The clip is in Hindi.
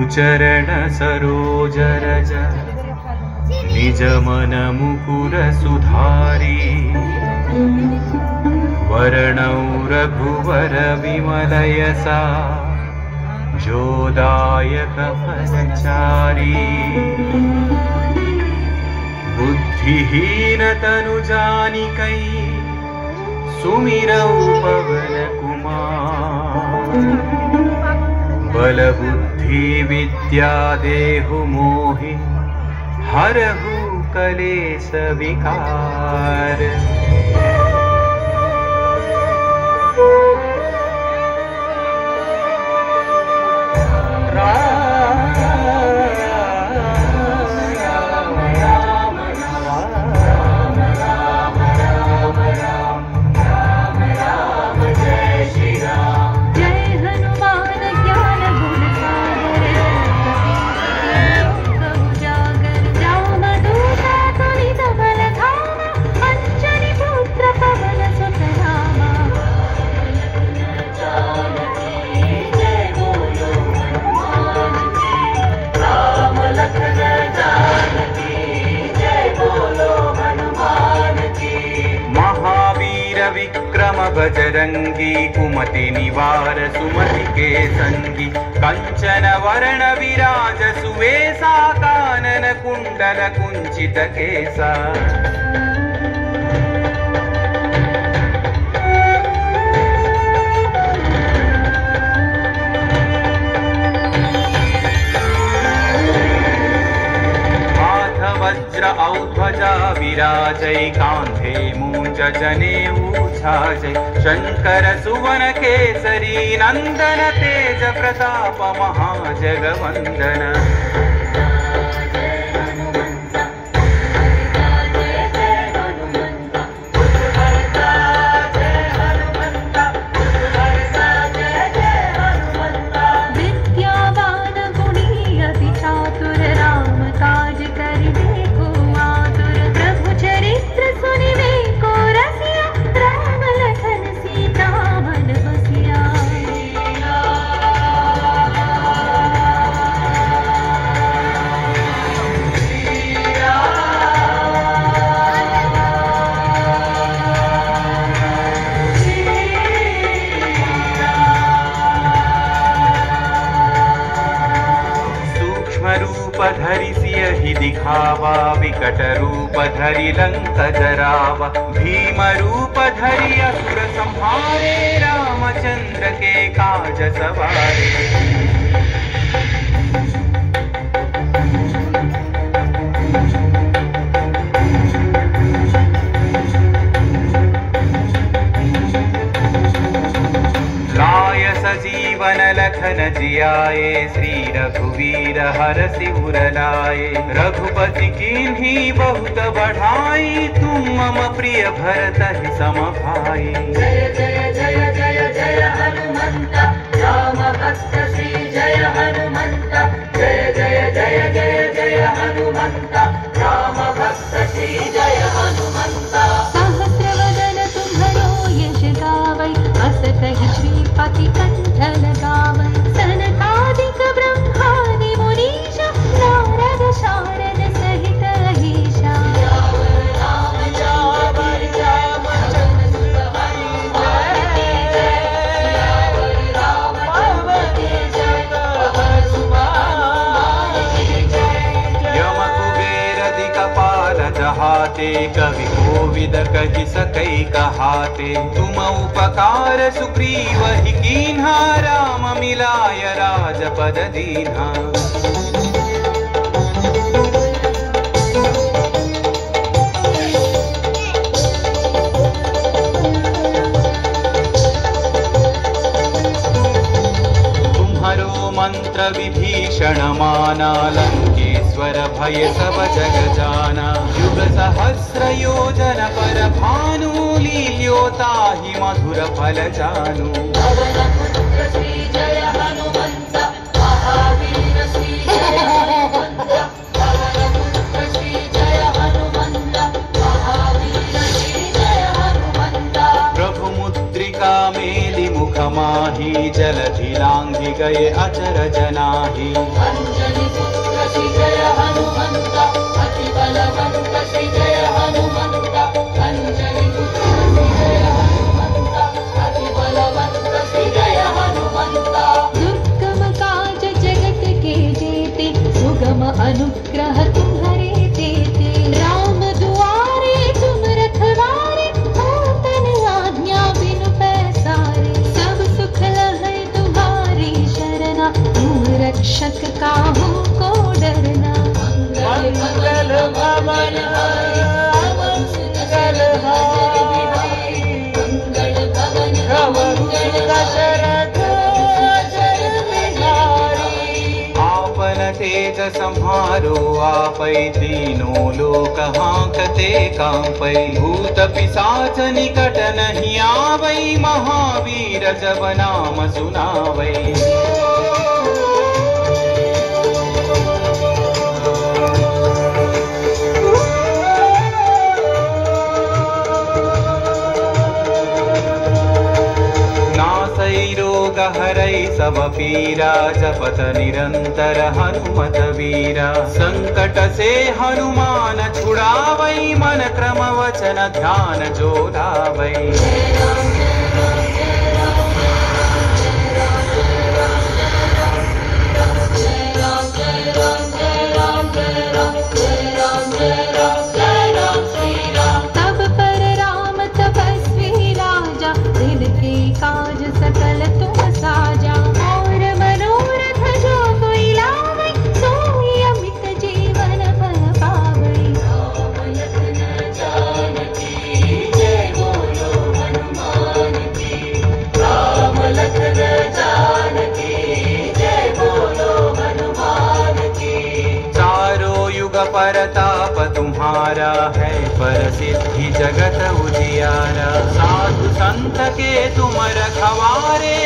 चरण सरोज रज निज मन मुकुर सुधारी वर्णौ रघुवर विमल यसा जोदायक फलचारी बुद्धिहीन तनु जानिकै सुमिरौ पवन कुमार बल बुद्धि विद्या देहु मोहि हरहु कलेश विकार। विक्रम बजरंगी कुमति निवार सुमति के संगी कंचन वर्ण विराज सुवेशा कानन कुंडल कुंचित केसा। वज्र औध्वजा विराजै कांधे मूंज जनेऊ छाजै शंकर सुवन केसरी नंदन तेज प्रताप महाजगवंदन। रूप धरि सियहि दिखावा विकट रूप धरि लंक जरावा भीम रूप धरि असुर संहारे रामचंद्र के काज सवारे। सजीवन लखन जियाए श्री रघुवीर हरषि उर लाए रघुपति कीन्ही बहुत बढ़ाई तुम मम प्रिय भरत ही सम भाई। जय जय जय जय जय हनुमंत राम भक्त श्री जय हनुमंत जय जय जय जय जय हनुमंत राम भक्त श्री जय हनुमंत। सहस्रवदन तुम्हरो यश गावै अस कहि श्रीपति कंठ लगावै सनकादिक ब्रह्मादि मुनीश नारद शारद सहित अहीशा। जहाते कवि कोविद कहि सकै कहाते तुम उपकार सुग्रीव ही कीन्हा राम मिलाय राजपद दीन्हा। तुम्हारो मंत्र विभीषण माना लंकेश्वर भय सब जग जाना युग सहस्र योजन पर भानु लील्यो ताहि मधुर फल जानु। पवन पुत्र श्री जय हनुमंत महावीर श्री जय हनुमंत पवन पुत्र श्री जय हनुमंत महावीर श्री जय हनुमंत। प्रभु मुद्रिका मेलि मुख माही जलधि लांघि गए अचर जनाहि अनुग्रह तुम्हारे देते। राम दुआरे तुम रखवारे, हो तन आज्ञा बिनु पैसारे। सब सुख लहै तुम्हारी शरणा, तुम रक्षक काहू को डरना। मंगल भवन मंगल हारी, मंगल भवन मंगल दशरथ अजर बिहारी। आपन तेज सम्हारो आपै, तीनों लोक हांकते कांपै। भूत पिशाच निकट नहीं आवै, महावीर जब नाम सुनावै। रोग हरै सब पीरा, जपत निरंतर हनुमत वीरा। संकट से हनुमान छुड़ावै, मन क्रम वचन ध्यान जो लावै। तब पर राम तपस्वी राजा, तिनके काज सकल तुम साजा। और मनोरथ जो कोई लावै, सोई अमित जीवन फल पावै। राम लखन जानकी जय बोलो हनुमान की। राम लखन जानकी जय बोलो हनुमान की। चारों युग परताप तुम्हारा है, प्रसिद्धि जगत उजियारा। साधु संत के तुम रखवारे,